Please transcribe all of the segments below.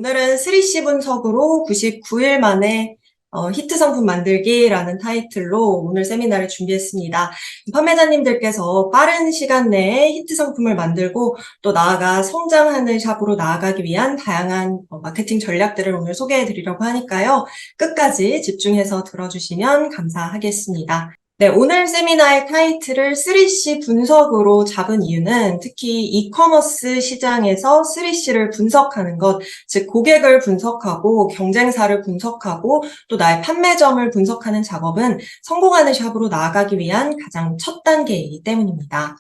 오늘은 3C 분석으로 99일 만에 히트 상품 만들기라는 타이틀로 오늘 세미나를 준비했습니다. 판매자님들께서 빠른 시간 내에 히트 상품을 만들고 또 나아가 성장하는 샵으로 나아가기 위한 다양한 마케팅 전략들을 오늘 소개해 드리려고 하니까요. 끝까지 집중해서 들어주시면 감사하겠습니다. 네, 오늘 세미나의 타이틀을 3C 분석으로 잡은 이유는 특히 이커머스 시장에서 3C를 분석하는 것, 즉 고객을 분석하고 경쟁사를 분석하고 또 나의 판매점을 분석하는 작업은 성공하는 샵으로 나아가기 위한 가장 첫 단계이기 때문입니다.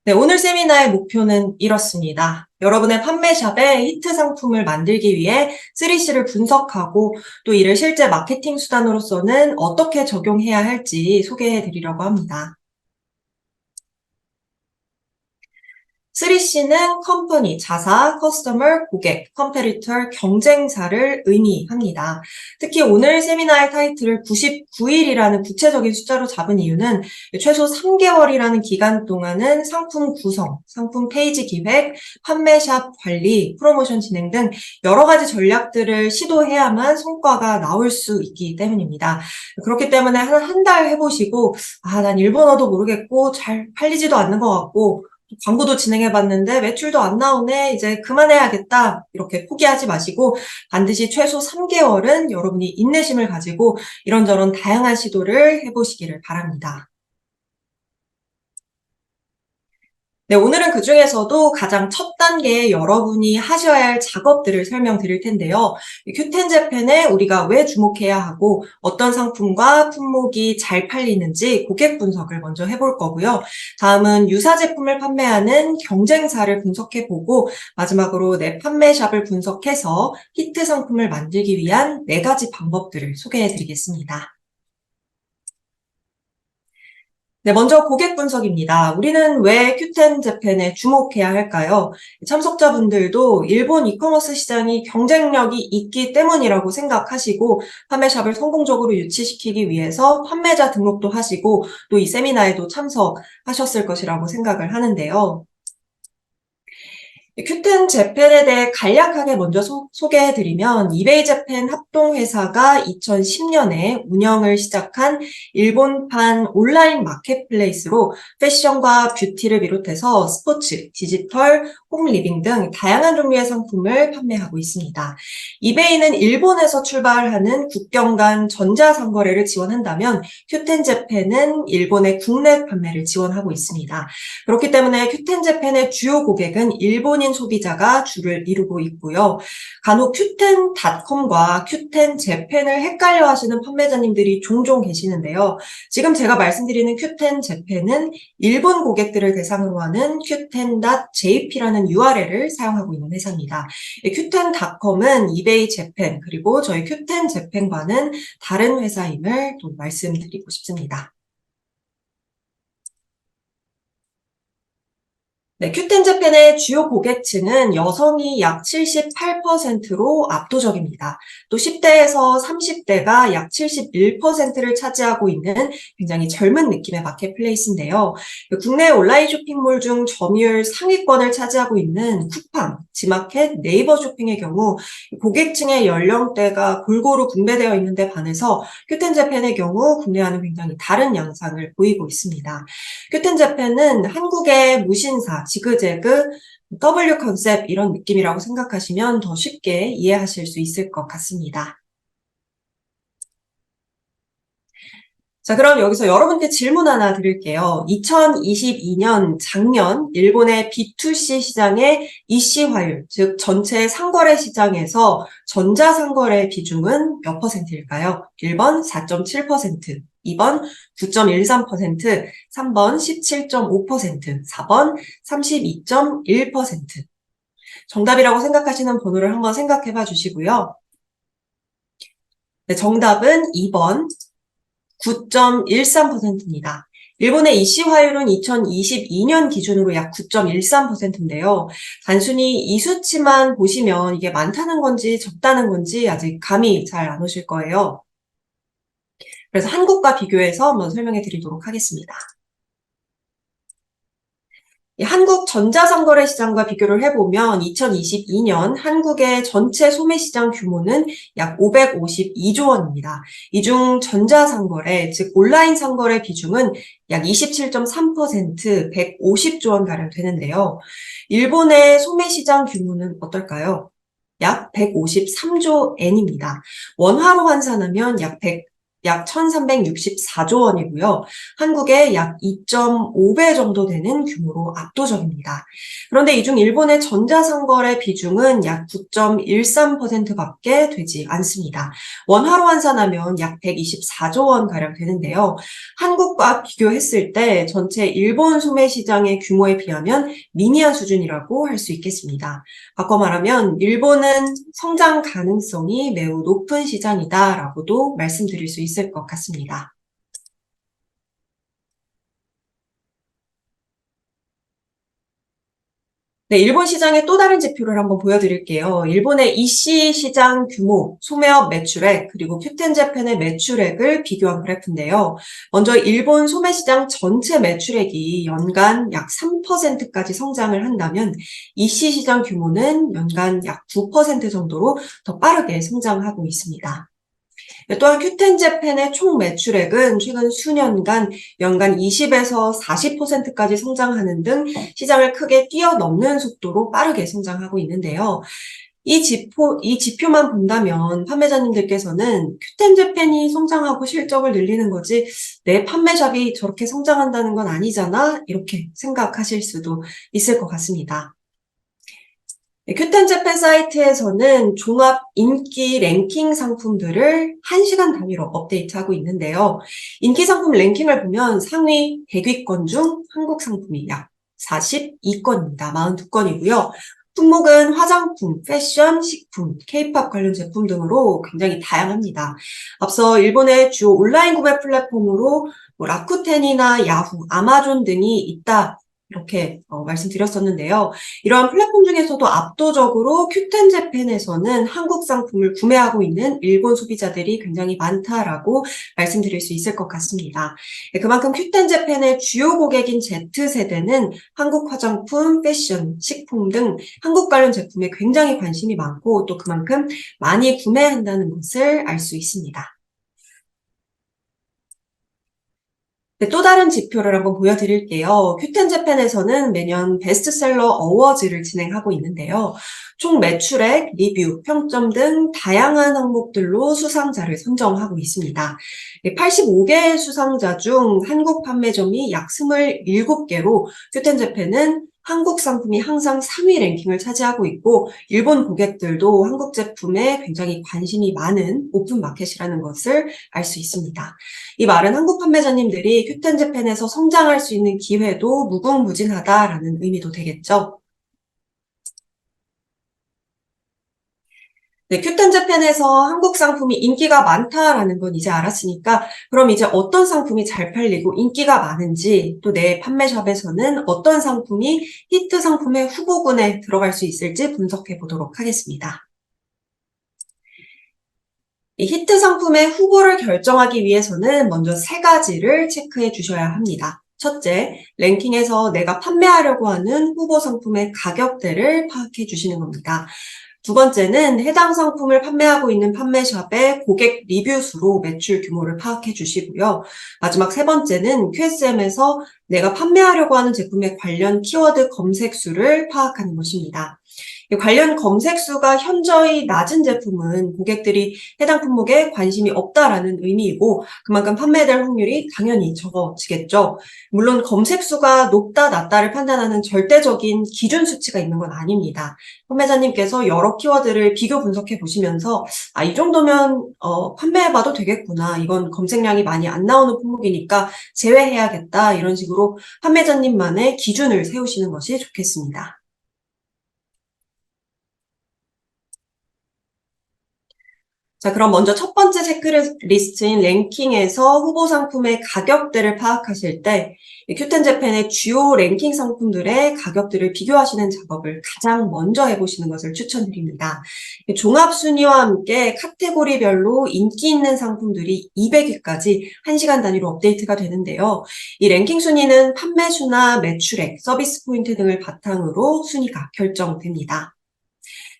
네, 오늘 세미나의 목표는 이렇습니다. 여러분의 판매샵에 히트 상품을 만들기 위해 3C를 분석하고 또 이를 실제 마케팅 수단으로서는 어떻게 적용해야 할지 소개해 드리려고 합니다. 3C는 컴퍼니, 자사, 커스터머, 고객, 컴페리터, 경쟁사를 의미합니다. 특히 오늘 세미나의 타이틀을 99일이라는 구체적인 숫자로 잡은 이유는 최소 3개월이라는 기간 동안은 상품 구성, 상품 페이지 기획, 판매샵 관리, 프로모션 진행 등 여러 가지 전략들을 시도해야만 성과가 나올 수 있기 때문입니다. 그렇기 때문에 한 달 해보시고 난 일본어도 모르겠고 잘 팔리지도 않는 것 같고 광고도 진행해봤는데 매출도 안 나오네. 이제 그만해야겠다. 이렇게 포기하지 마시고 반드시 최소 3개월은 여러분이 인내심을 가지고 이런저런 다양한 시도를 해보시기를 바랍니다. 네, 오늘은 그 중에서도 가장 첫 단계에 여러분이 하셔야 할 작업들을 설명드릴 텐데요. 큐텐 재팬에 우리가 왜 주목해야 하고 어떤 상품과 품목이 잘 팔리는지 고객 분석을 먼저 해볼 거고요. 다음은 유사 제품을 판매하는 경쟁사를 분석해보고 마지막으로 내 판매샵을 분석해서 히트 상품을 만들기 위한 4가지 방법들을 소개해드리겠습니다. 네, 먼저 고객 분석입니다. 우리는 왜 큐텐 재팬에 주목해야 할까요? 참석자분들도 일본 이커머스 시장이 경쟁력이 있기 때문이라고 생각하시고 판매샵을 성공적으로 유치시키기 위해서 판매자 등록도 하시고 또 이 세미나에도 참석하셨을 것이라고 생각을 하는데요. 큐텐 재팬에 대해 간략하게 먼저 소개해드리면 이베이 재팬 합동회사가 2010년에 운영을 시작한 일본판 온라인 마켓플레이스로 패션과 뷰티를 비롯해서 스포츠, 디지털, 홈리빙 등 다양한 종류의 상품을 판매하고 있습니다. 이베이는 일본에서 출발하는 국경 간 전자상거래를 지원한다면 큐텐 재팬은 일본의 국내 판매를 지원하고 있습니다. 그렇기 때문에 큐텐 재팬의 주요 고객은 일본인 소비자가 주를 이루고 있고요. 간혹 큐텐닷컴과 큐텐 재팬을 헷갈려 하시는 판매자님들이 종종 계시는데요. 지금 제가 말씀드리는 큐텐 재팬은 일본 고객들을 대상으로 하는 큐텐.jp라는 URL을 사용하고 있는 회사입니다. 큐텐닷컴은 이베이 재팬 그리고 저희 큐텐 재팬과는 다른 회사임을 또 말씀드리고 싶습니다. 네, 큐텐 재팬의 주요 고객층은 여성이 약 78%로 압도적입니다. 또 10대에서 30대가 약 71%를 차지하고 있는 굉장히 젊은 느낌의 마켓플레이스인데요. 국내 온라인 쇼핑몰 중 점유율 상위권을 차지하고 있는 쿠팡, 지마켓, 네이버 쇼핑의 경우 고객층의 연령대가 골고루 분배되어 있는데 반해서 큐텐 재팬의 경우 국내와는 굉장히 다른 양상을 보이고 있습니다. 큐텐 재팬은 한국의 무신사, 지그재그, W 컨셉 이런 느낌이라고 생각하시면 더 쉽게 이해하실 수 있을 것 같습니다. 자, 그럼 여기서 여러분께 질문 하나 드릴게요. 2022년 작년 일본의 B2C 시장의 EC화율, 즉 전체 상거래 시장에서 전자상거래 비중은 몇 퍼센트일까요? 1번 4.7%, 2번 9.13%, 3번 17.5%, 4번 32.1%. 정답이라고 생각하시는 번호를 한번 생각해 봐 주시고요. 네, 정답은 2번 9.13%입니다. 일본의 이시화율은 2022년 기준으로 약 9.13%인데요. 단순히 이 수치만 보시면 이게 많다는 건지 적다는 건지 아직 감이 잘 안 오실 거예요. 그래서 한국과 비교해서 한번 설명해 드리도록 하겠습니다. 한국 전자상거래 시장과 비교를 해보면 2022년 한국의 전체 소매시장 규모는 약 552조 원입니다. 이 중 전자상거래, 즉 온라인 상거래 비중은 약 27.3%, 150조 원가량 되는데요. 일본의 소매시장 규모는 어떨까요? 약 153조 엔입니다. 원화로 환산하면 약 1364조 원이고요. 한국의 약 2.5배 정도 되는 규모로 압도적입니다. 그런데 이 중 일본의 전자상거래 비중은 약 9.13%밖에 되지 않습니다. 원화로 환산하면 약 124조 원가량 되는데요. 한국과 비교했을 때 전체 일본 소매 시장의 규모에 비하면 미미한 수준이라고 할 수 있겠습니다. 바꿔 말하면 일본은 성장 가능성이 매우 높은 시장이다라고도 말씀드릴 수 있을 것 같습니다. 네, 일본 시장의 또 다른 지표를 한번 보여드릴게요. 일본의 EC 시장 규모, 소매업 매출액, 그리고 큐텐자펜의 매출액을 비교한 그래프인데요. 먼저 일본 소매시장 전체 매출액이 연간 약 3%까지 성장을 한다면 EC 시장 규모는 연간 약 9% 정도로 더 빠르게 성장하고 있습니다. 또한 큐텐제펜의 총 매출액은 최근 수년간 연간 20에서 40%까지 성장하는 등 시장을 크게 뛰어넘는 속도로 빠르게 성장하고 있는데요. 이 지표만 본다면 판매자님들께서는 큐텐제펜이 성장하고 실적을 늘리는 거지 내 판매샵이 저렇게 성장한다는 건 아니잖아? 이렇게 생각하실 수도 있을 것 같습니다. 큐텐 재팬 사이트에서는 종합 인기 랭킹 상품들을 1시간 단위로 업데이트하고 있는데요. 인기 상품 랭킹을 보면 상위 100위권 중 한국 상품이 약 42건입니다. 42건이고요. 품목은 화장품, 패션, 식품, K-팝 관련 제품 등으로 굉장히 다양합니다. 앞서 일본의 주요 온라인 구매 플랫폼으로 라쿠텐이나 야후, 아마존 등이 있다. 이렇게 말씀드렸었는데요. 이러한 플랫폼 중에서도 압도적으로 큐텐 재팬에서는 한국 상품을 구매하고 있는 일본 소비자들이 굉장히 많다라고 말씀드릴 수 있을 것 같습니다. 네, 그만큼 큐텐 재팬의 주요 고객인 Z세대는 한국 화장품, 패션, 식품 등 한국 관련 제품에 굉장히 관심이 많고 또 그만큼 많이 구매한다는 것을 알 수 있습니다. 네, 또 다른 지표를 한번 보여드릴게요. 큐텐 재팬에서는 매년 베스트셀러 어워즈를 진행하고 있는데요. 총 매출액, 리뷰, 평점 등 다양한 항목들로 수상자를 선정하고 있습니다. 85개 수상자 중 한국 판매점이 약 27개로 큐텐 재팬은 한국 상품이 항상 상위 랭킹을 차지하고 있고 일본 고객들도 한국 제품에 굉장히 관심이 많은 오픈 마켓이라는 것을 알 수 있습니다. 이 말은 한국 판매자님들이 큐텐 재팬에서 성장할 수 있는 기회도 무궁무진하다라는 의미도 되겠죠. 네, 큐텐 재팬에서 한국 상품이 인기가 많다라는 건 이제 알았으니까 그럼 이제 어떤 상품이 잘 팔리고 인기가 많은지 또 내 판매샵에서는 어떤 상품이 히트 상품의 후보군에 들어갈 수 있을지 분석해 보도록 하겠습니다. 이 히트 상품의 후보를 결정하기 위해서는 먼저 세 가지를 체크해 주셔야 합니다. 첫째, 랭킹에서 내가 판매하려고 하는 후보 상품의 가격대를 파악해 주시는 겁니다. 두 번째는 해당 상품을 판매하고 있는 판매샵의 고객 리뷰 수로 매출 규모를 파악해 주시고요. 마지막 세 번째는 QSM에서 내가 판매하려고 하는 제품의 관련 키워드 검색 수를 파악하는 것입니다. 관련 검색 수가 현저히 낮은 제품은 고객들이 해당 품목에 관심이 없다라는 의미이고 그만큼 판매될 확률이 당연히 적어지겠죠. 물론 검색 수가 높다 낮다를 판단하는 절대적인 기준 수치가 있는 건 아닙니다. 판매자님께서 여러 키워드를 비교 분석해 보시면서 이 정도면 판매해봐도 되겠구나. 이건 검색량이 많이 안 나오는 품목이니까 제외해야겠다. 이런 식으로 판매자님만의 기준을 세우시는 것이 좋겠습니다. 자, 그럼 먼저 첫 번째 체크리스트인 랭킹에서 후보 상품의 가격대를 파악하실 때 큐텐 재팬의 주요 랭킹 상품들의 가격들을 비교하시는 작업을 가장 먼저 해보시는 것을 추천드립니다. 종합 순위와 함께 카테고리별로 인기 있는 상품들이 200위까지 1시간 단위로 업데이트가 되는데요. 이 랭킹 순위는 판매 수나 매출액, 서비스 포인트 등을 바탕으로 순위가 결정됩니다.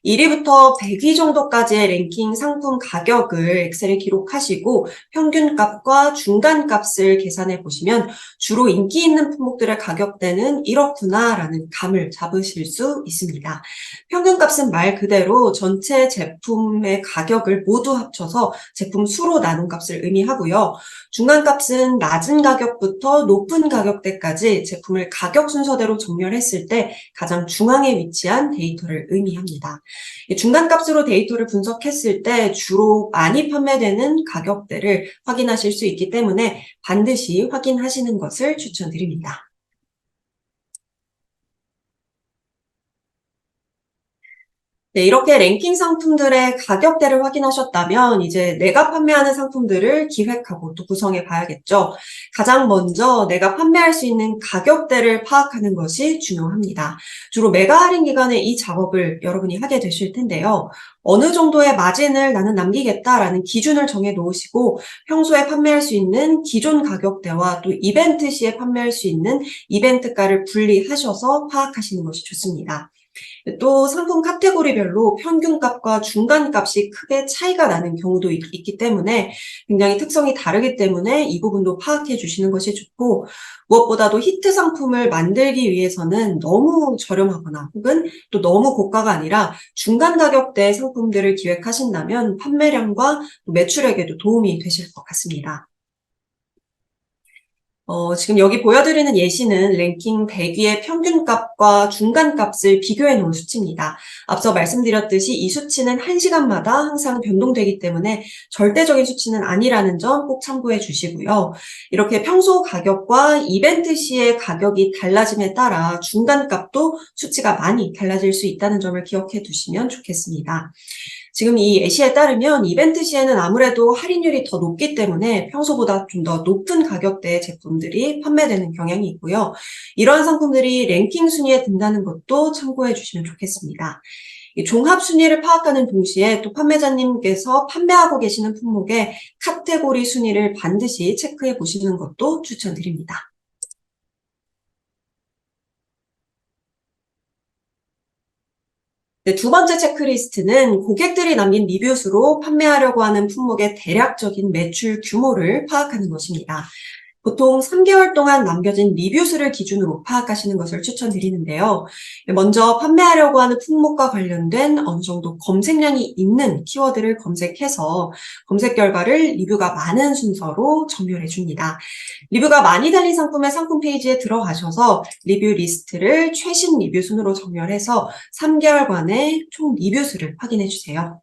1위부터 100위 정도까지의 랭킹 상품 가격을 엑셀에 기록하시고 평균값과 중간값을 계산해 보시면 주로 인기 있는 품목들의 가격대는 이렇구나라는 감을 잡으실 수 있습니다. 평균값은 말 그대로 전체 제품의 가격을 모두 합쳐서 제품 수로 나눈 값을 의미하고요. 중간값은 낮은 가격부터 높은 가격대까지 제품을 가격 순서대로 정렬했을 때 가장 중앙에 위치한 데이터를 의미합니다. 중간값으로 데이터를 분석했을 때 주로 많이 판매되는 가격대를 확인하실 수 있기 때문에 반드시 확인하시는 것을 추천드립니다. 네, 이렇게 랭킹 상품들의 가격대를 확인하셨다면 이제 내가 판매하는 상품들을 기획하고 또 구성해 봐야겠죠. 가장 먼저 내가 판매할 수 있는 가격대를 파악하는 것이 중요합니다. 주로 메가 할인 기간에 이 작업을 여러분이 하게 되실 텐데요. 어느 정도의 마진을 나는 남기겠다라는 기준을 정해 놓으시고 평소에 판매할 수 있는 기존 가격대와 또 이벤트 시에 판매할 수 있는 이벤트가를 분리하셔서 파악하시는 것이 좋습니다. 또 상품 카테고리별로 평균값과 중간값이 크게 차이가 나는 경우도 있기 때문에 굉장히 특성이 다르기 때문에 이 부분도 파악해 주시는 것이 좋고 무엇보다도 히트 상품을 만들기 위해서는 너무 저렴하거나 혹은 또 너무 고가가 아니라 중간 가격대 상품들을 기획하신다면 판매량과 매출액에도 도움이 되실 것 같습니다. 지금 여기 보여드리는 예시는 랭킹 100위의 평균값과 중간값을 비교해 놓은 수치입니다. 앞서 말씀드렸듯이 이 수치는 1시간마다 항상 변동되기 때문에 절대적인 수치는 아니라는 점 꼭 참고해 주시고요. 이렇게 평소 가격과 이벤트 시의 가격이 달라짐에 따라 중간값도 수치가 많이 달라질 수 있다는 점을 기억해 두시면 좋겠습니다. 지금 이 예시에 따르면 이벤트 시에는 아무래도 할인율이 더 높기 때문에 평소보다 좀 더 높은 가격대의 제품들이 판매되는 경향이 있고요. 이러한 상품들이 랭킹 순위에 든다는 것도 참고해 주시면 좋겠습니다. 이 종합 순위를 파악하는 동시에 또 판매자님께서 판매하고 계시는 품목의 카테고리 순위를 반드시 체크해 보시는 것도 추천드립니다. 네, 두 번째 체크리스트는 고객들이 남긴 리뷰 수로 판매하려고 하는 품목의 대략적인 매출 규모를 파악하는 것입니다. 보통 3개월 동안 남겨진 리뷰 수를 기준으로 파악하시는 것을 추천드리는데요. 먼저 판매하려고 하는 품목과 관련된 어느 정도 검색량이 있는 키워드를 검색해서 검색 결과를 리뷰가 많은 순서로 정렬해 줍니다. 리뷰가 많이 달린 상품의 상품 페이지에 들어가셔서 리뷰 리스트를 최신 리뷰 순으로 정렬해서 3개월간의 총 리뷰 수를 확인해 주세요.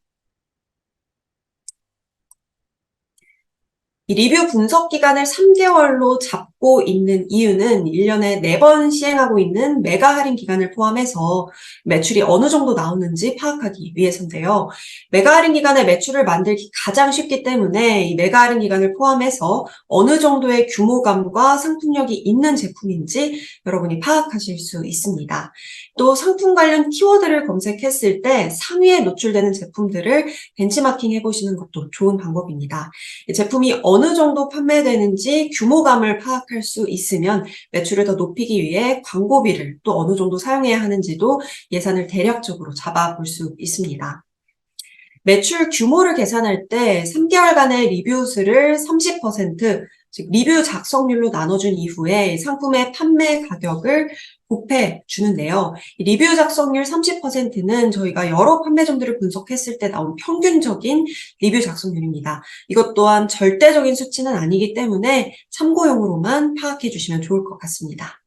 이 리뷰 분석 기간을 3개월로 잡고 있는 이유는 1년에 4번 시행하고 있는 메가 할인 기간을 포함해서 매출이 어느 정도 나오는지 파악하기 위해서인데요. 메가 할인 기간에 매출을 만들기 가장 쉽기 때문에 이 메가 할인 기간을 포함해서 어느 정도의 규모감과 상품력이 있는 제품인지 여러분이 파악하실 수 있습니다. 또 상품 관련 키워드를 검색했을 때 상위에 노출되는 제품들을 벤치마킹 해보시는 것도 좋은 방법입니다. 제품이 어느 정도 판매되는지 규모감을 파악할 수 있으면 매출을 더 높이기 위해 광고비를 또 어느 정도 사용해야 하는지도 예산을 대략적으로 잡아볼 수 있습니다. 매출 규모를 계산할 때 3개월간의 리뷰 수를 30%, 즉 리뷰 작성률로 나눠준 이후에 상품의 판매 가격을 곱해 주는데요. 리뷰 작성률 30%는 저희가 여러 판매점들을 분석했을 때 나온 평균적인 리뷰 작성률입니다. 이것 또한 절대적인 수치는 아니기 때문에 참고용으로만 파악해 주시면 좋을 것 같습니다.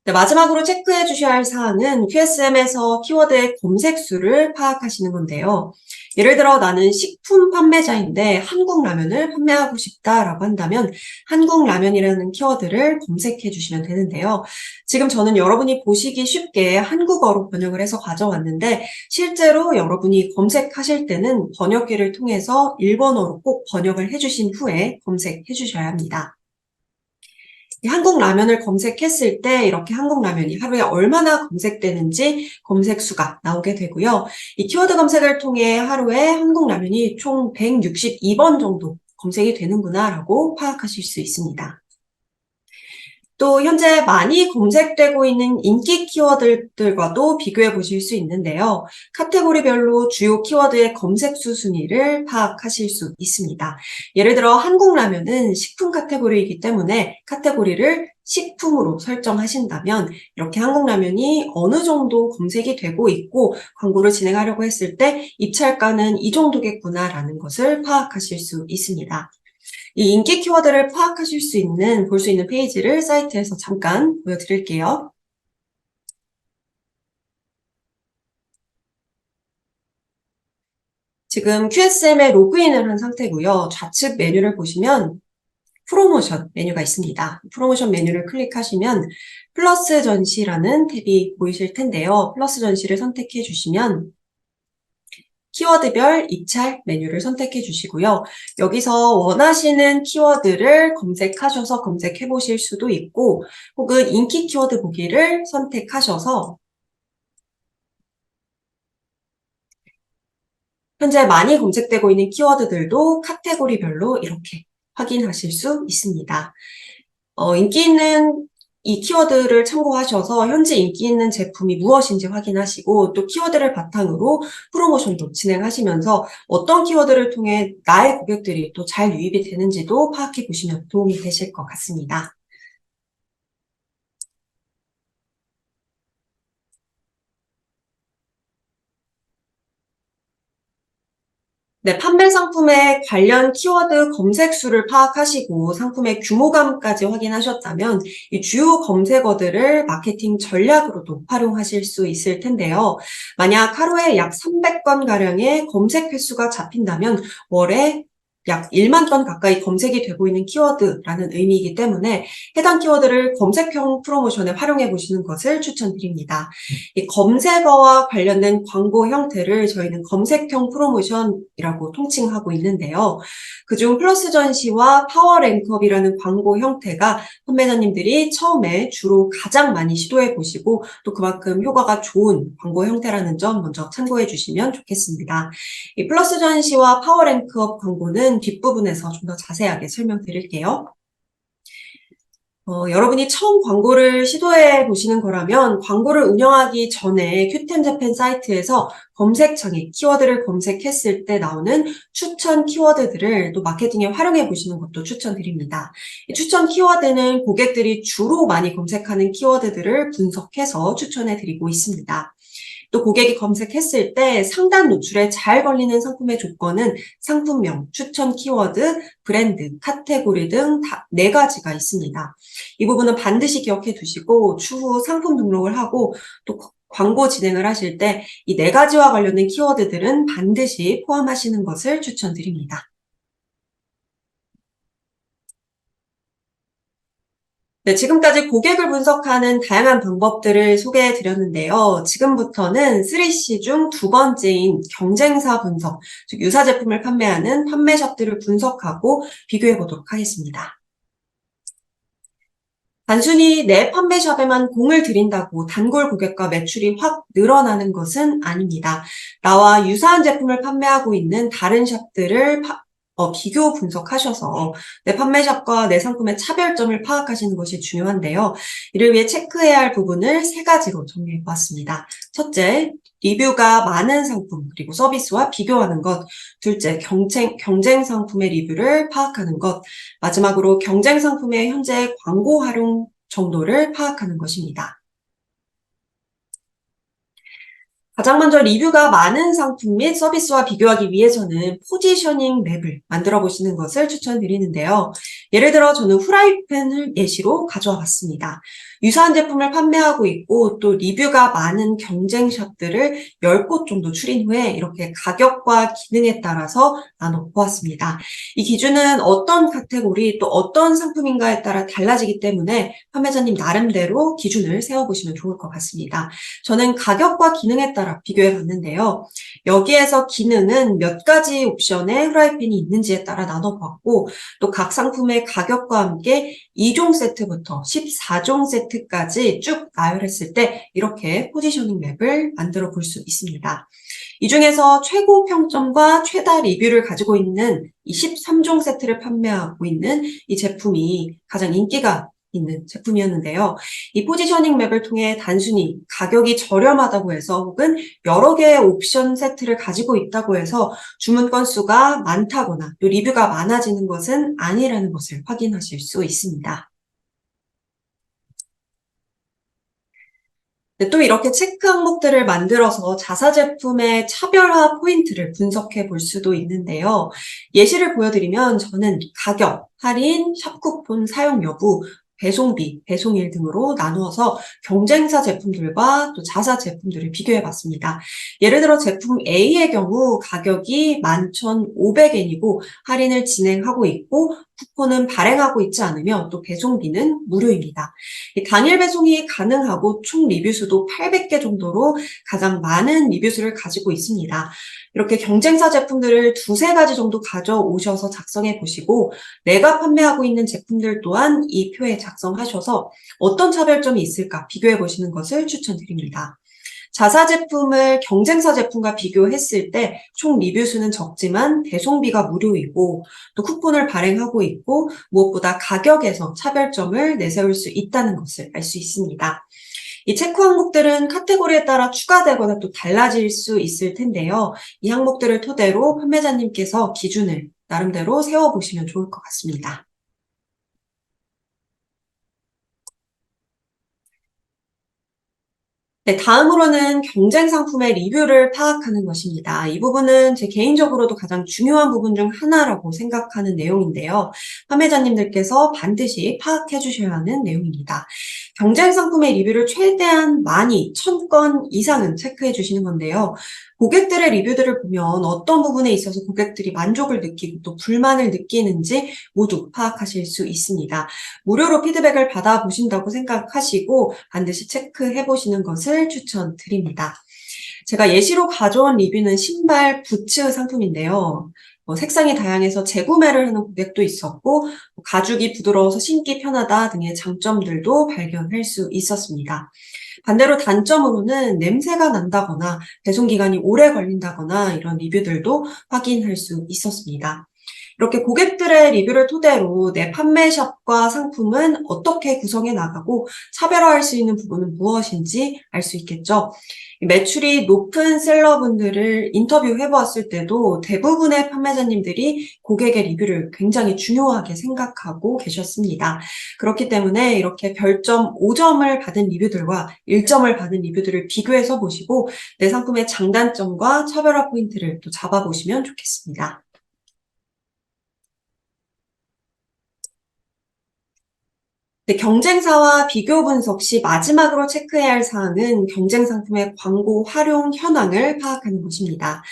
네, 마지막으로 체크해 주셔야 할 사항은 QSM에서 키워드의 검색 수를 파악하시는 건데요. 예를 들어 나는 식품 판매자인데 한국 라면을 판매하고 싶다라고 한다면 한국 라면이라는 키워드를 검색해 주시면 되는데요. 지금 저는 여러분이 보시기 쉽게 한국어로 번역을 해서 가져왔는데 실제로 여러분이 검색하실 때는 번역기를 통해서 일본어로 꼭 번역을 해주신 후에 검색해 주셔야 합니다. 한국 라면을 검색했을 때 이렇게 한국 라면이 하루에 얼마나 검색되는지 검색 수가 나오게 되고요. 이 키워드 검색을 통해 하루에 한국 라면이 총 162번 정도 검색이 되는구나라고 파악하실 수 있습니다. 또 현재 많이 검색되고 있는 인기 키워드들과도 비교해 보실 수 있는데요. 카테고리별로 주요 키워드의 검색수 순위를 파악하실 수 있습니다. 예를 들어 한국 라면은 식품 카테고리이기 때문에 카테고리를 식품으로 설정하신다면 이렇게 한국 라면이 어느 정도 검색이 되고 있고 광고를 진행하려고 했을 때 입찰가는 이 정도겠구나라는 것을 파악하실 수 있습니다. 이 인기 키워드를 파악하실 수 있는, 볼 수 있는 페이지를 사이트에서 잠깐 보여드릴게요. 지금 QSM에 로그인을 한 상태고요. 좌측 메뉴를 보시면 프로모션 메뉴가 있습니다. 프로모션 메뉴를 클릭하시면 플러스 전시라는 탭이 보이실 텐데요. 플러스 전시를 선택해 주시면 키워드별 입찰 메뉴를 선택해 주시고요. 여기서 원하시는 키워드를 검색하셔서 검색해 보실 수도 있고 혹은 인기 키워드 보기를 선택하셔서 현재 많이 검색되고 있는 키워드들도 카테고리별로 이렇게 확인하실 수 있습니다. 인기 있는 이 키워드를 참고하셔서 현재 인기 있는 제품이 무엇인지 확인하시고 또 키워드를 바탕으로 프로모션도 진행하시면서 어떤 키워드를 통해 나의 고객들이 또 잘 유입이 되는지도 파악해 보시면 도움이 되실 것 같습니다. 네, 판매 상품의 관련 키워드 검색 수를 파악하시고 상품의 규모감까지 확인하셨다면 이 주요 검색어들을 마케팅 전략으로도 활용하실 수 있을 텐데요. 만약 하루에 약 300건가량의 검색 횟수가 잡힌다면 월에 약 1만 건 가까이 검색이 되고 있는 키워드라는 의미이기 때문에 해당 키워드를 검색형 프로모션에 활용해 보시는 것을 추천드립니다. 이 검색어와 관련된 광고 형태를 저희는 검색형 프로모션이라고 통칭하고 있는데요. 그중 플러스 전시와 파워 랭크업이라는 광고 형태가 판매자님들이 처음에 주로 가장 많이 시도해 보시고 또 그만큼 효과가 좋은 광고 형태라는 점 먼저 참고해 주시면 좋겠습니다. 이 플러스 전시와 파워 랭크업 광고는 뒷부분에서 좀 더 자세하게 설명드릴게요. 여러분이 처음 광고를 시도해 보시는 거라면 광고를 운영하기 전에 큐템 재팬 사이트에서 검색창에 키워드를 검색했을 때 나오는 추천 키워드들을 또 마케팅에 활용해 보시는 것도 추천드립니다. 이 추천 키워드는 고객들이 주로 많이 검색하는 키워드들을 분석해서 추천해 드리고 있습니다. 또 고객이 검색했을 때 상단 노출에 잘 걸리는 상품의 조건은 상품명, 추천 키워드, 브랜드, 카테고리 등 다 4가지가 있습니다. 이 부분은 반드시 기억해 두시고 추후 상품 등록을 하고 또 광고 진행을 하실 때 이 4가지와 관련된 키워드들은 반드시 포함하시는 것을 추천드립니다. 네, 지금까지 고객을 분석하는 다양한 방법들을 소개해 드렸는데요. 지금부터는 3C 중 2번째인 경쟁사 분석, 즉 유사 제품을 판매하는 판매샵들을 분석하고 비교해 보도록 하겠습니다. 단순히 내 판매샵에만 공을 들인다고 단골 고객과 매출이 확 늘어나는 것은 아닙니다. 나와 유사한 제품을 판매하고 있는 다른 샵들을 비교 분석하셔서 내 판매샵과 내 상품의 차별점을 파악하시는 것이 중요한데요. 이를 위해 체크해야 할 부분을 3가지로 정리해 보았습니다. 첫째, 리뷰가 많은 상품 그리고 서비스와 비교하는 것. 둘째, 경쟁 상품의 리뷰를 파악하는 것. 마지막으로 경쟁 상품의 현재 광고 활용 정도를 파악하는 것입니다. 가장 먼저 리뷰가 많은 상품 및 서비스와 비교하기 위해서는 포지셔닝 맵을 만들어 보시는 것을 추천드리는데요. 예를 들어 저는 후라이팬을 예시로 가져와 봤습니다. 유사한 제품을 판매하고 있고 또 리뷰가 많은 경쟁샵들을 10곳 정도 추린 후에 이렇게 가격과 기능에 따라서 나눠 보았습니다. 이 기준은 어떤 카테고리 또 어떤 상품인가에 따라 달라지기 때문에 판매자님 나름대로 기준을 세워보시면 좋을 것 같습니다. 저는 가격과 기능에 따라 비교해 봤는데요. 여기에서 기능은 몇 가지 옵션의 후라이팬이 있는지에 따라 나눠봤고 또 각 상품의 가격과 함께 2종 세트부터 14종 세트까지 쭉 나열했을 때 이렇게 포지셔닝 맵을 만들어 볼 수 있습니다. 이 중에서 최고 평점과 최다 리뷰를 가지고 있는 이 13종 세트를 판매하고 있는 이 제품이 가장 인기가 있는 제품이었는데요. 이 포지셔닝 맵을 통해 단순히 가격이 저렴하다고 해서 혹은 여러 개의 옵션 세트를 가지고 있다고 해서 주문 건수가 많다거나 또 리뷰가 많아지는 것은 아니라는 것을 확인하실 수 있습니다. 네, 또 이렇게 체크 항목들을 만들어서 자사 제품의 차별화 포인트를 분석해 볼 수도 있는데요. 예시를 보여드리면 저는 가격, 할인, 샵 쿠폰 사용 여부, 배송비, 배송일 등으로 나누어서 경쟁사 제품들과 또 자사 제품들을 비교해 봤습니다. 예를 들어 제품 A의 경우 가격이 11,500엔이고 할인을 진행하고 있고 쿠폰은 발행하고 있지 않으며 또 배송비는 무료입니다. 당일 배송이 가능하고 총 리뷰 수도 800개 정도로 가장 많은 리뷰 수를 가지고 있습니다. 이렇게 경쟁사 제품들을 두세 가지 정도 가져오셔서 작성해 보시고 내가 판매하고 있는 제품들 또한 이 표에 작성하셔서 어떤 차별점이 있을까 비교해 보시는 것을 추천드립니다. 자사 제품을 경쟁사 제품과 비교했을 때 총 리뷰 수는 적지만 배송비가 무료이고 또 쿠폰을 발행하고 있고 무엇보다 가격에서 차별점을 내세울 수 있다는 것을 알 수 있습니다. 이 체크 항목들은 카테고리에 따라 추가되거나 또 달라질 수 있을 텐데요. 이 항목들을 토대로 판매자님께서 기준을 나름대로 세워보시면 좋을 것 같습니다. 네, 다음으로는 경쟁 상품의 리뷰를 파악하는 것입니다. 이 부분은 제 개인적으로도 가장 중요한 부분 중 하나라고 생각하는 내용인데요. 판매자님들께서 반드시 파악해 주셔야 하는 내용입니다. 경쟁 상품의 리뷰를 최대한 많이 1000건 이상은 체크해 주시는 건데요. 고객들의 리뷰들을 보면 어떤 부분에 있어서 고객들이 만족을 느끼고 또 불만을 느끼는지 모두 파악하실 수 있습니다. 무료로 피드백을 받아보신다고 생각하시고 반드시 체크해 보시는 것을 추천드립니다. 제가 예시로 가져온 리뷰는 신발 부츠 상품인데요. 색상이 다양해서 재구매를 하는 고객도 있었고 가죽이 부드러워서 신기 편하다 등의 장점들도 발견할 수 있었습니다. 반대로 단점으로는 냄새가 난다거나 배송 기간이 오래 걸린다거나 이런 리뷰들도 확인할 수 있었습니다. 이렇게 고객들의 리뷰를 토대로 내 판매샵과 상품은 어떻게 구성해 나가고 차별화할 수 있는 부분은 무엇인지 알 수 있겠죠. 매출이 높은 셀러분들을 인터뷰해 보았을 때도 대부분의 판매자님들이 고객의 리뷰를 굉장히 중요하게 생각하고 계셨습니다. 그렇기 때문에 이렇게 별점 5점을 받은 리뷰들과 1점을 받은 리뷰들을 비교해서 보시고 내 상품의 장단점과 차별화 포인트를 또 잡아보시면 좋겠습니다. 네, 경쟁사와 비교 분석 시 마지막으로 체크해야 할 사항은 경쟁 상품의 광고 활용 현황을 파악하는 것입니다.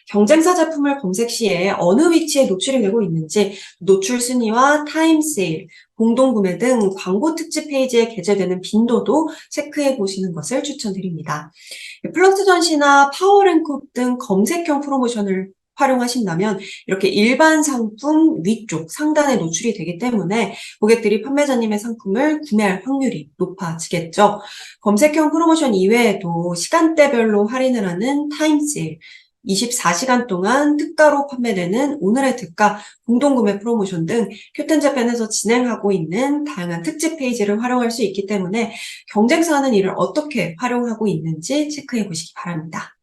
경쟁사 제품을 검색 시에 어느 위치에 노출이 되고 있는지, 노출 순위와 타임 세일, 공동구매 등 광고 특집 페이지에 게재되는 빈도도 체크해 보시는 것을 추천드립니다. 플러스 전시나 파워랭크 등 검색형 프로모션을 활용하신다면 이렇게 일반 상품 위쪽 상단에 노출이 되기 때문에 고객들이 판매자님의 상품을 구매할 확률이 높아지겠죠. 검색형 프로모션 이외에도 시간대별로 할인을 하는 타임세일, 24시간 동안 특가로 판매되는 오늘의 특가, 공동구매 프로모션 등 큐텐재팬에서 진행하고 있는 다양한 특집 페이지를 활용할 수 있기 때문에 경쟁사는 이를 어떻게 활용하고 있는지 체크해 보시기 바랍니다.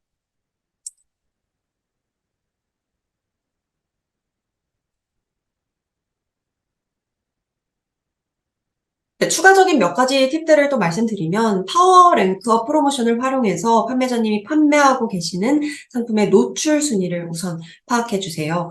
네, 추가적인 몇 가지 팁들을 또 말씀드리면 파워 랭크업 프로모션을 활용해서 판매자님이 판매하고 계시는 상품의 노출 순위를 우선 파악해 주세요.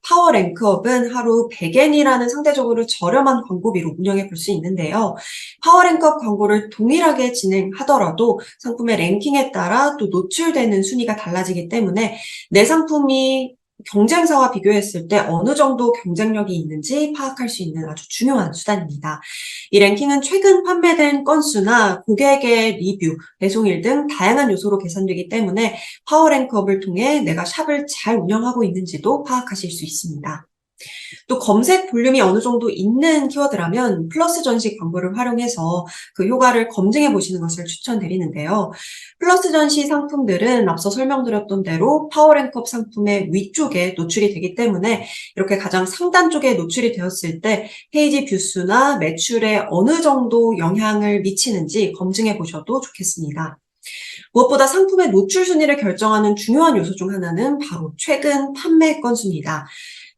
파워 랭크업은 하루 100엔이라는 상대적으로 저렴한 광고비로 운영해 볼 수 있는데요. 파워 랭크업 광고를 동일하게 진행하더라도 상품의 랭킹에 따라 또 노출되는 순위가 달라지기 때문에 내 상품이 경쟁사와 비교했을 때 어느 정도 경쟁력이 있는지 파악할 수 있는 아주 중요한 수단입니다. 이 랭킹은 최근 판매된 건수나 고객의 리뷰, 배송일 등 다양한 요소로 계산되기 때문에 파워 랭크업을 통해 내가 샵을 잘 운영하고 있는지도 파악하실 수 있습니다. 또 검색 볼륨이 어느 정도 있는 키워드라면 플러스 전시 광고를 활용해서 그 효과를 검증해 보시는 것을 추천드리는데요. 플러스 전시 상품들은 앞서 설명드렸던 대로 파워랭크업 상품의 위쪽에 노출이 되기 때문에 이렇게 가장 상단 쪽에 노출이 되었을 때 페이지 뷰수나 매출에 어느 정도 영향을 미치는지 검증해 보셔도 좋겠습니다. 무엇보다 상품의 노출 순위를 결정하는 중요한 요소 중 하나는 바로 최근 판매 건수입니다.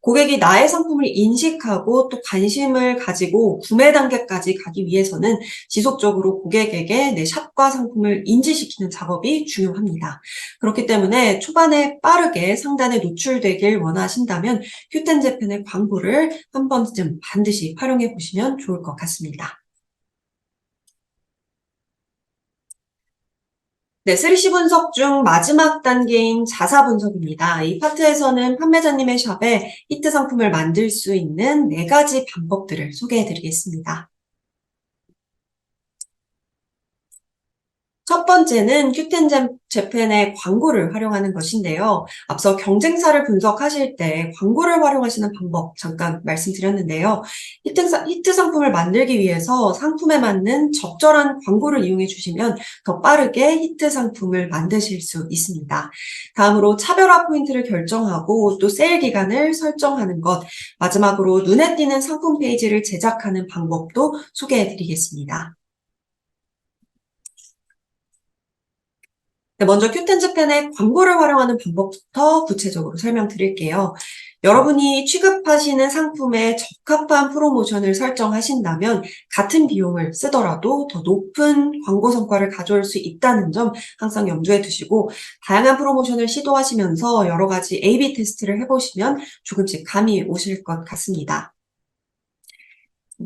고객이 나의 상품을 인식하고 또 관심을 가지고 구매 단계까지 가기 위해서는 지속적으로 고객에게 내 샵과 상품을 인지시키는 작업이 중요합니다. 그렇기 때문에 초반에 빠르게 상단에 노출되길 원하신다면 큐텐 재팬의 광고를 한 번쯤 반드시 활용해 보시면 좋을 것 같습니다. 네, 3C 분석 중 마지막 단계인 자사 분석입니다. 이 파트에서는 판매자님의 샵에 히트 상품을 만들 수 있는 4가지 방법들을 소개해 드리겠습니다. 첫 번째는 큐텐 재팬의 광고를 활용하는 것인데요. 앞서 경쟁사를 분석하실 때 광고를 활용하시는 방법 잠깐 말씀드렸는데요. 히트 상품을 만들기 위해서 상품에 맞는 적절한 광고를 이용해 주시면 더 빠르게 히트 상품을 만드실 수 있습니다. 다음으로 차별화 포인트를 결정하고 또 세일 기간을 설정하는 것, 마지막으로 눈에 띄는 상품 페이지를 제작하는 방법도 소개해 드리겠습니다. 네, 먼저 큐텐 재팬의 광고를 활용하는 방법부터 구체적으로 설명드릴게요. 여러분이 취급하시는 상품에 적합한 프로모션을 설정하신다면 같은 비용을 쓰더라도 더 높은 광고 성과를 가져올 수 있다는 점 항상 염두에 두시고 다양한 프로모션을 시도하시면서 여러 가지 A/B 테스트를 해보시면 조금씩 감이 오실 것 같습니다.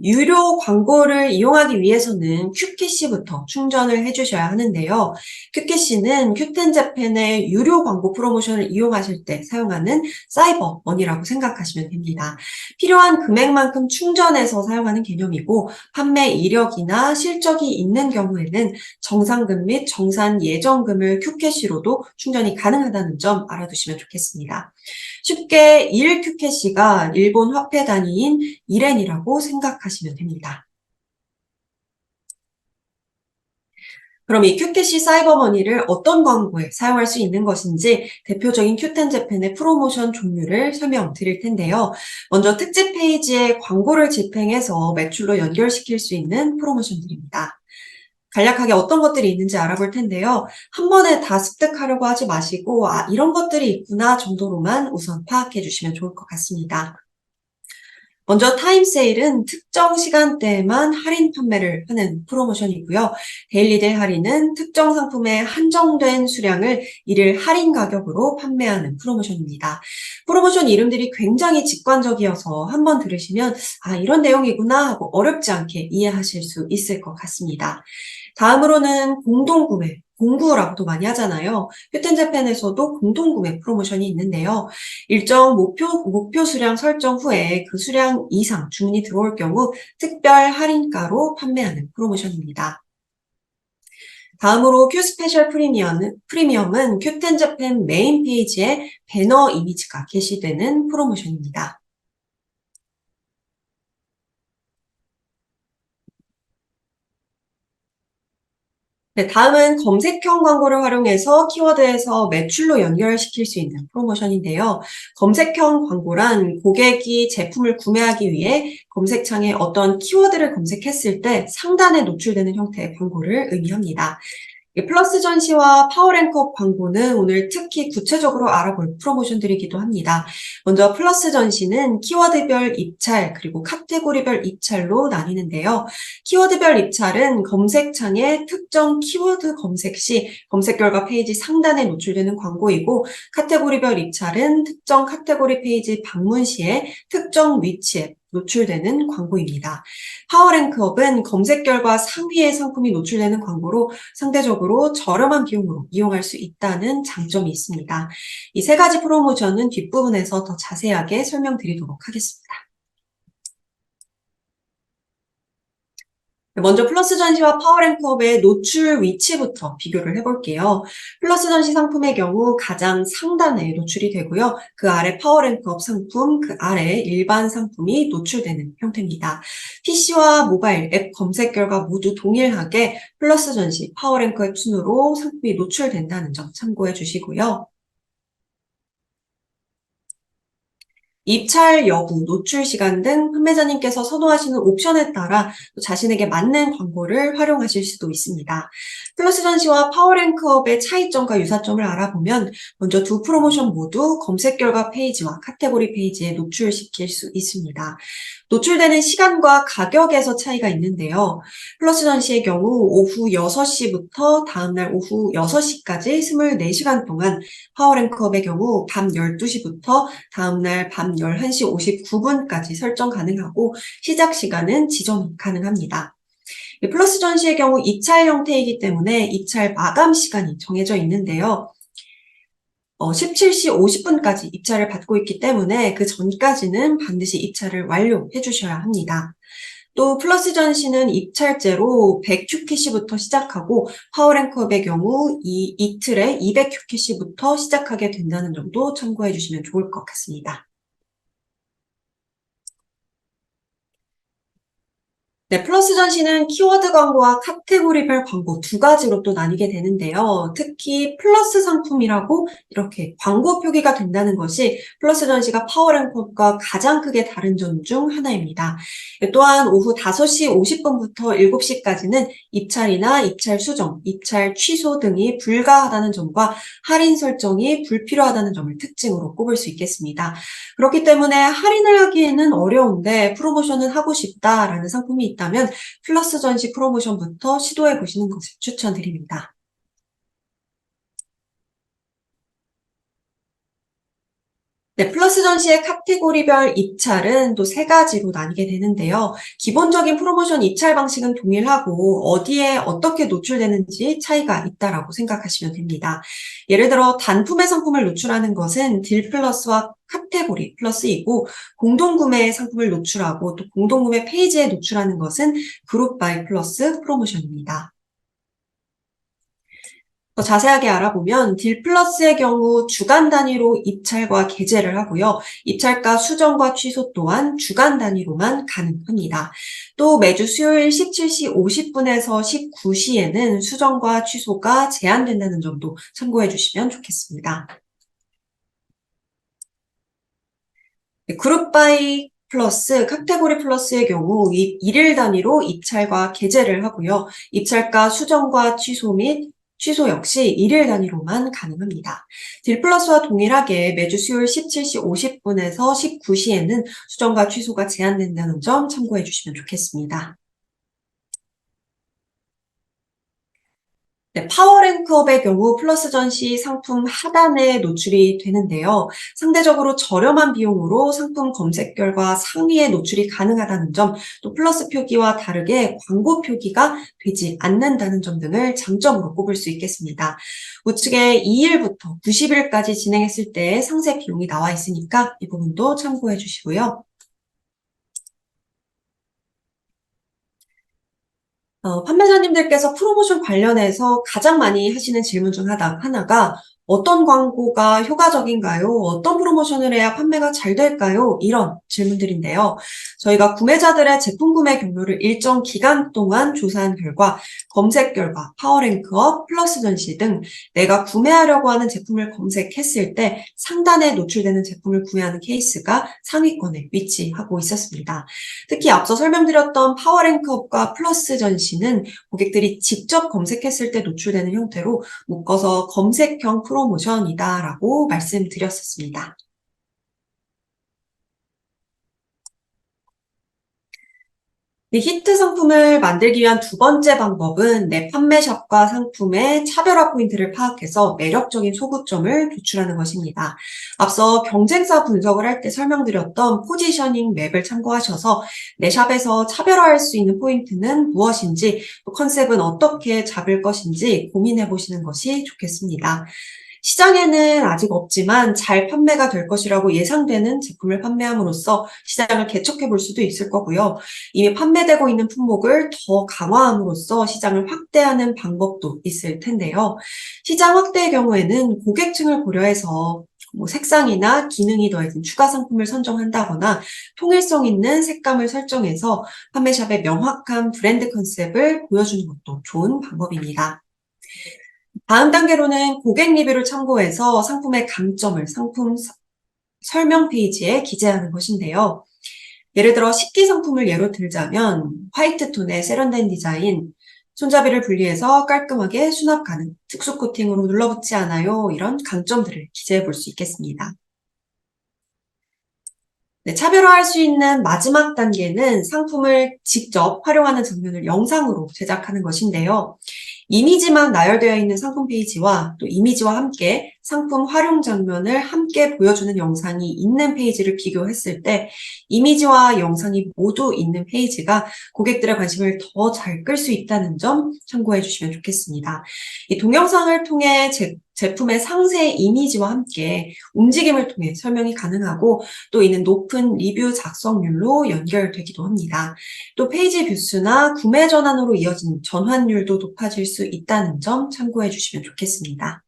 유료 광고를 이용하기 위해서는 큐캐시부터 충전을 해주셔야 하는데요. 큐캐시는 큐텐 재팬의 유료 광고 프로모션을 이용하실 때 사용하는 사이버 머니라고 생각하시면 됩니다. 필요한 금액만큼 충전해서 사용하는 개념이고 판매 이력이나 실적이 있는 경우에는 정상금 및 정산 예정금을 큐캐시로도 충전이 가능하다는 점 알아두시면 좋겠습니다. 쉽게 1큐캐시가 일본 화폐 단위인 1엔이라고 생각하시면 됩니다. 그럼 이 큐캐시 사이버머니를 어떤 광고에 사용할 수 있는 것인지 대표적인 큐텐 재팬의 프로모션 종류를 설명드릴 텐데요. 먼저 특집 페이지에 광고를 집행해서 매출로 연결시킬 수 있는 프로모션들입니다. 간략하게 어떤 것들이 있는지 알아볼 텐데요. 한 번에 다 습득하려고 하지 마시고 이런 것들이 있구나 정도로만 우선 파악해 주시면 좋을 것 같습니다. 먼저 타임 세일은 특정 시간대에만 할인 판매를 하는 프로모션이고요. 데일리데이 할인은 특정 상품의 한정된 수량을 일일 할인 가격으로 판매하는 프로모션입니다. 프로모션 이름들이 굉장히 직관적이어서 한번 들으시면 이런 내용이구나 하고 어렵지 않게 이해하실 수 있을 것 같습니다. 다음으로는 공동구매, 공구라고도 많이 하잖아요. 큐텐 재팬에서도 공동구매 프로모션이 있는데요. 일정 목표 수량 설정 후에 그 수량 이상 주문이 들어올 경우 특별 할인가로 판매하는 프로모션입니다. 다음으로 큐 스페셜 프리미엄은 큐텐 재팬 메인 페이지에 배너 이미지가 게시되는 프로모션입니다. 네, 다음은 검색형 광고를 활용해서 키워드에서 매출로 연결시킬 수 있는 프로모션인데요. 검색형 광고란 고객이 제품을 구매하기 위해 검색창에 어떤 키워드를 검색했을 때 상단에 노출되는 형태의 광고를 의미합니다. 플러스 전시와 파워랭크업 광고는 오늘 특히 구체적으로 알아볼 프로모션들이기도 합니다. 먼저 플러스 전시는 키워드별 입찰 그리고 카테고리별 입찰로 나뉘는데요. 키워드별 입찰은 검색창에 특정 키워드 검색 시 검색 결과 페이지 상단에 노출되는 광고이고, 카테고리별 입찰은 특정 카테고리 페이지 방문 시에 특정 위치에 노출되는 광고입니다. 파워랭크업은 검색 결과 상위의 상품이 노출되는 광고로 상대적으로 저렴한 비용으로 이용할 수 있다는 장점이 있습니다. 이 세 가지 프로모션은 뒷부분에서 더 자세하게 설명드리도록 하겠습니다. 먼저 플러스 전시와 파워랭크업의 노출 위치부터 비교를 해볼게요. 플러스 전시 상품의 경우 가장 상단에 노출이 되고요. 그 아래 파워랭크업 상품, 그 아래 일반 상품이 노출되는 형태입니다. PC와 모바일 앱 검색 결과 모두 동일하게 플러스 전시, 파워랭크업 순으로 상품이 노출된다는 점 참고해 주시고요. 입찰 여부, 노출 시간 등 판매자님께서 선호하시는 옵션에 따라 자신에게 맞는 광고를 활용하실 수도 있습니다. 플러스 전시와 파워랭크업의 차이점과 유사점을 알아보면 먼저 두 프로모션 모두 검색 결과 페이지와 카테고리 페이지에 노출시킬 수 있습니다. 노출되는 시간과 가격에서 차이가 있는데요. 플러스 전시의 경우 오후 6시부터 다음날 오후 6시까지 24시간 동안, 파워랭크업의 경우 밤 12시부터 다음날 밤 11시 59분까지 설정 가능하고 시작 시간은 지정 가능합니다. 플러스 전시의 경우 입찰 형태이기 때문에 입찰 마감 시간이 정해져 있는데요. 17시 50분까지 입찰을 받고 있기 때문에 그 전까지는 반드시 입찰을 완료해 주셔야 합니다. 또 플러스 전시는 입찰제로 100QKC부터 시작하고 파워랭크업의 경우 이틀에 200QKC부터 시작하게 된다는 점도 참고해 주시면 좋을 것 같습니다. 네, 플러스 전시는 키워드 광고와 카테고리별 광고 두 가지로 또 나뉘게 되는데요. 특히 플러스 상품이라고 이렇게 광고 표기가 된다는 것이 플러스 전시가 파워랭크업과 가장 크게 다른 점 중 하나입니다. 또한 오후 5시 50분부터 7시까지는 입찰이나 입찰 수정, 입찰 취소 등이 불가하다는 점과 할인 설정이 불필요하다는 점을 특징으로 꼽을 수 있겠습니다. 그렇기 때문에 할인을 하기에는 어려운데 프로모션은 하고 싶다라는 상품이 있다면 플러스 전시 프로모션부터 시도해 보시는 것을 추천드립니다. 네, 플러스 전시의 카테고리별 입찰은 또 세 가지로 나뉘게 되는데요. 기본적인 프로모션 입찰 방식은 동일하고 어디에 어떻게 노출되는지 차이가 있다라고 생각하시면 됩니다. 예를 들어 단품의 상품을 노출하는 것은 딜 플러스와 카테고리 플러스이고, 공동구매 상품을 노출하고 또 공동구매 페이지에 노출하는 것은 그룹 바이 플러스 프로모션입니다. 더 자세하게 알아보면 딜 플러스의 경우 주간 단위로 입찰과 게재를 하고요. 입찰가 수정과 취소 또한 주간 단위로만 가능합니다. 또 매주 수요일 17시 50분에서 19시에는 수정과 취소가 제한된다는 점도 참고해 주시면 좋겠습니다. 네, 그룹 바이 플러스, 카테고리 플러스의 경우 일일 단위로 입찰과 게재를 하고요. 입찰가 수정과 취소 역시 일일 단위로만 가능합니다. 딜 플러스와 동일하게 매주 수요일 17시 50분에서 19시에는 수정과 취소가 제한된다는 점 참고해 주시면 좋겠습니다. 네, 파워랭크업의 경우 플러스 전시 상품 하단에 노출이 되는데요. 상대적으로 저렴한 비용으로 상품 검색 결과 상위에 노출이 가능하다는 점, 또 플러스 표기와 다르게 광고 표기가 되지 않는다는 점 등을 장점으로 꼽을 수 있겠습니다. 우측에 2일부터 90일까지 진행했을 때 상세 비용이 나와 있으니까 이 부분도 참고해 주시고요. 판매자님들께서 프로모션 관련해서 가장 많이 하시는 질문 중 하나가 어떤 광고가 효과적인가요? 어떤 프로모션을 해야 판매가 잘 될까요? 이런 질문들인데요. 저희가 구매자들의 제품 구매 경로를 일정 기간 동안 조사한 결과 검색 결과, 파워랭크업, 플러스 전시 등 내가 구매하려고 하는 제품을 검색했을 때 상단에 노출되는 제품을 구매하는 케이스가 상위권에 위치하고 있었습니다. 특히 앞서 설명드렸던 파워랭크업과 플러스 전시는 고객들이 직접 검색했을 때 노출되는 형태로 묶어서 검색형 프로모션이다라고 말씀드렸었습니다. 이 히트 상품을 만들기 위한 두 번째 방법은 내 판매샵과 상품의 차별화 포인트를 파악해서 매력적인 소구점을 도출하는 것입니다. 앞서 경쟁사 분석을 할 때 설명드렸던 포지셔닝 맵을 참고하셔서 내 샵에서 차별화할 수 있는 포인트는 무엇인지, 또 컨셉은 어떻게 잡을 것인지 고민해 보시는 것이 좋겠습니다. 시장에는 아직 없지만 잘 판매가 될 것이라고 예상되는 제품을 판매함으로써 시장을 개척해 볼 수도 있을 거고요. 이미 판매되고 있는 품목을 더 강화함으로써 시장을 확대하는 방법도 있을 텐데요. 시장 확대의 경우에는 고객층을 고려해서 색상이나 기능이 더해진 추가 상품을 선정한다거나 통일성 있는 색감을 설정해서 판매샵의 명확한 브랜드 컨셉을 보여주는 것도 좋은 방법입니다. 다음 단계로는 고객 리뷰를 참고해서 상품의 강점을 상품 설명 페이지에 기재하는 것인데요. 예를 들어 식기 상품을 예로 들자면 화이트 톤의 세련된 디자인, 손잡이를 분리해서 깔끔하게 수납 가능, 특수 코팅으로 눌러붙지 않아요. 이런 강점들을 기재해 볼 수 있겠습니다. 네, 차별화할 수 있는 마지막 단계는 상품을 직접 활용하는 장면을 영상으로 제작하는 것인데요. 이미지만 나열되어 있는 상품 페이지와 또 이미지와 함께 상품 활용 장면을 함께 보여주는 영상이 있는 페이지를 비교했을 때 이미지와 영상이 모두 있는 페이지가 고객들의 관심을 더 잘 끌 수 있다는 점 참고해 주시면 좋겠습니다. 이 동영상을 통해 제품의 상세 이미지와 함께 움직임을 통해 설명이 가능하고 또 이는 높은 리뷰 작성률로 연결되기도 합니다. 또 페이지 뷰수나 구매 전환으로 이어진 전환율도 높아질 수 있다는 점 참고해 주시면 좋겠습니다.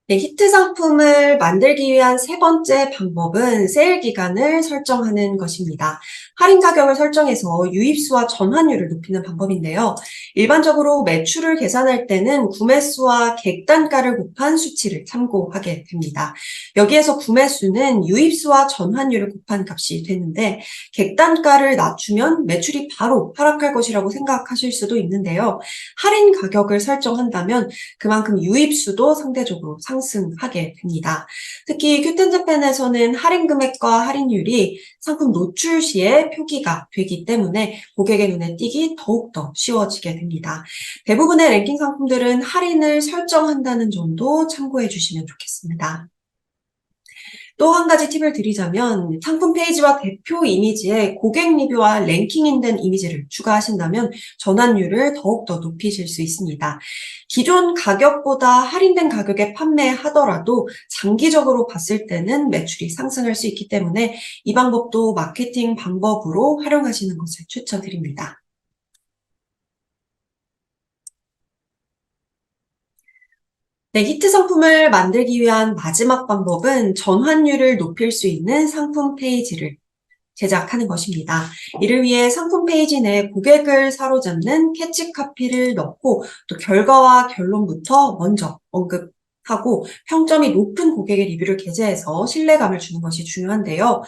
네, 히트 상품을 만들기 위한 세 번째 방법은 세일 기간을 설정하는 것입니다. 할인 가격을 설정해서 유입수와 전환율을 높이는 방법인데요. 일반적으로 매출을 계산할 때는 구매수와 객단가를 곱한 수치를 참고하게 됩니다. 여기에서 구매수는 유입수와 전환율을 곱한 값이 되는데 객단가를 낮추면 매출이 바로 하락할 것이라고 생각하실 수도 있는데요. 할인 가격을 설정한다면 그만큼 유입수도 상대적으로 상승하게 됩니다. 특히 큐텐자펜에서는 할인 금액과 할인율이 상품 노출 시에 표기가 되기 때문에 고객의 눈에 띄기 더욱더 쉬워지게 됩니다. 대부분의 랭킹 상품들은 할인을 설정한다는 점도 참고해 주시면 좋겠습니다. 또 한 가지 팁을 드리자면 상품 페이지와 대표 이미지에 고객 리뷰와 랭킹인된 이미지를 추가하신다면 전환율을 더욱더 높이실 수 있습니다. 기존 가격보다 할인된 가격에 판매하더라도 장기적으로 봤을 때는 매출이 상승할 수 있기 때문에 이 방법도 마케팅 방법으로 활용하시는 것을 추천드립니다. 네, 히트 상품을 만들기 위한 마지막 방법은 전환율을 높일 수 있는 상품 페이지를 제작하는 것입니다. 이를 위해 상품 페이지 내 고객을 사로잡는 캐치 카피를 넣고 또 결과와 결론부터 먼저 언급하고 평점이 높은 고객의 리뷰를 게재해서 신뢰감을 주는 것이 중요한데요.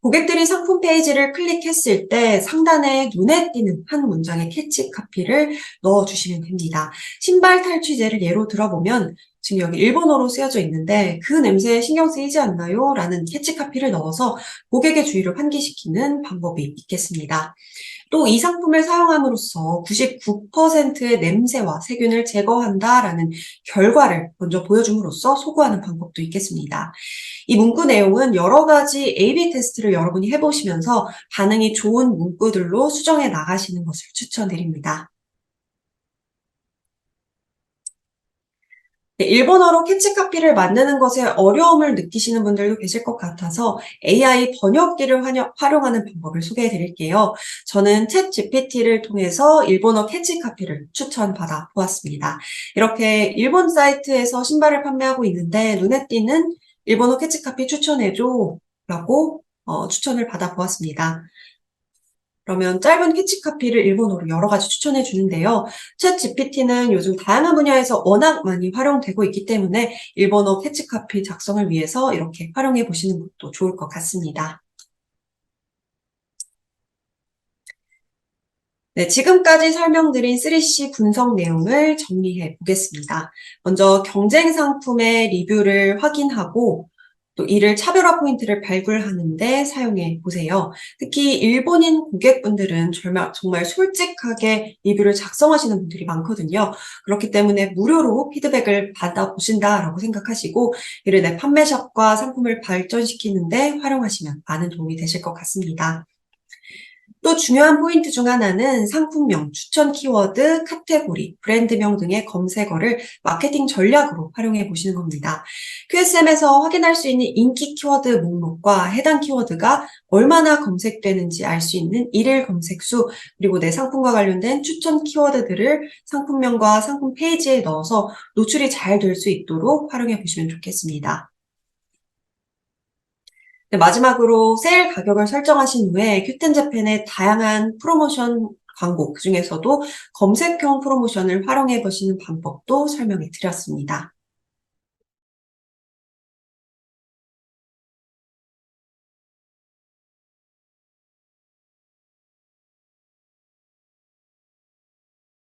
고객들이 상품 페이지를 클릭했을 때 상단에 눈에 띄는 한 문장의 캐치 카피를 넣어주시면 됩니다. 신발 탈취제를 예로 들어보면 지금 여기 일본어로 쓰여져 있는데 그 냄새에 신경 쓰이지 않나요? 라는 캐치 카피를 넣어서 고객의 주의를 환기시키는 방법이 있겠습니다. 또 이 상품을 사용함으로써 99%의 냄새와 세균을 제거한다라는 결과를 먼저 보여줌으로써 소구하는 방법도 있겠습니다. 이 문구 내용은 여러 가지 A/B 테스트를 여러분이 해보시면서 반응이 좋은 문구들로 수정해 나가시는 것을 추천드립니다. 네, 일본어로 캐치카피를 만드는 것에 어려움을 느끼시는 분들도 계실 것 같아서 AI 번역기를 활용하는 방법을 소개해 드릴게요. 저는 챗 GPT를 통해서 일본어 캐치카피를 추천받아 보았습니다. 이렇게 일본 사이트에서 신발을 판매하고 있는데 눈에 띄는 일본어 캐치카피 추천해줘 라고 추천을 받아 보았습니다. 그러면 짧은 캐치카피를 일본어로 여러 가지 추천해 주는데요. 챗 GPT는 요즘 다양한 분야에서 워낙 많이 활용되고 있기 때문에 일본어 캐치카피 작성을 위해서 이렇게 활용해 보시는 것도 좋을 것 같습니다. 네, 지금까지 설명드린 3C 분석 내용을 정리해 보겠습니다. 먼저 경쟁 상품의 리뷰를 확인하고 또 이를 차별화 포인트를 발굴하는데 사용해 보세요. 특히 일본인 고객분들은 정말 솔직하게 리뷰를 작성하시는 분들이 많거든요. 그렇기 때문에 무료로 피드백을 받아보신다라고 생각하시고 이를 내 판매샵과 상품을 발전시키는데 활용하시면 많은 도움이 되실 것 같습니다. 또 중요한 포인트 중 하나는 상품명, 추천 키워드, 카테고리, 브랜드명 등의 검색어를 마케팅 전략으로 활용해 보시는 겁니다. QSM에서 확인할 수 있는 인기 키워드 목록과 해당 키워드가 얼마나 검색되는지 알 수 있는 일일 검색수, 그리고 내 상품과 관련된 추천 키워드들을 상품명과 상품 페이지에 넣어서 노출이 잘 될 수 있도록 활용해 보시면 좋겠습니다. 네, 마지막으로 세일 가격을 설정하신 후에 큐텐 재팬의 다양한 프로모션 광고, 그중에서도 검색형 프로모션을 활용해 보시는 방법도 설명해 드렸습니다.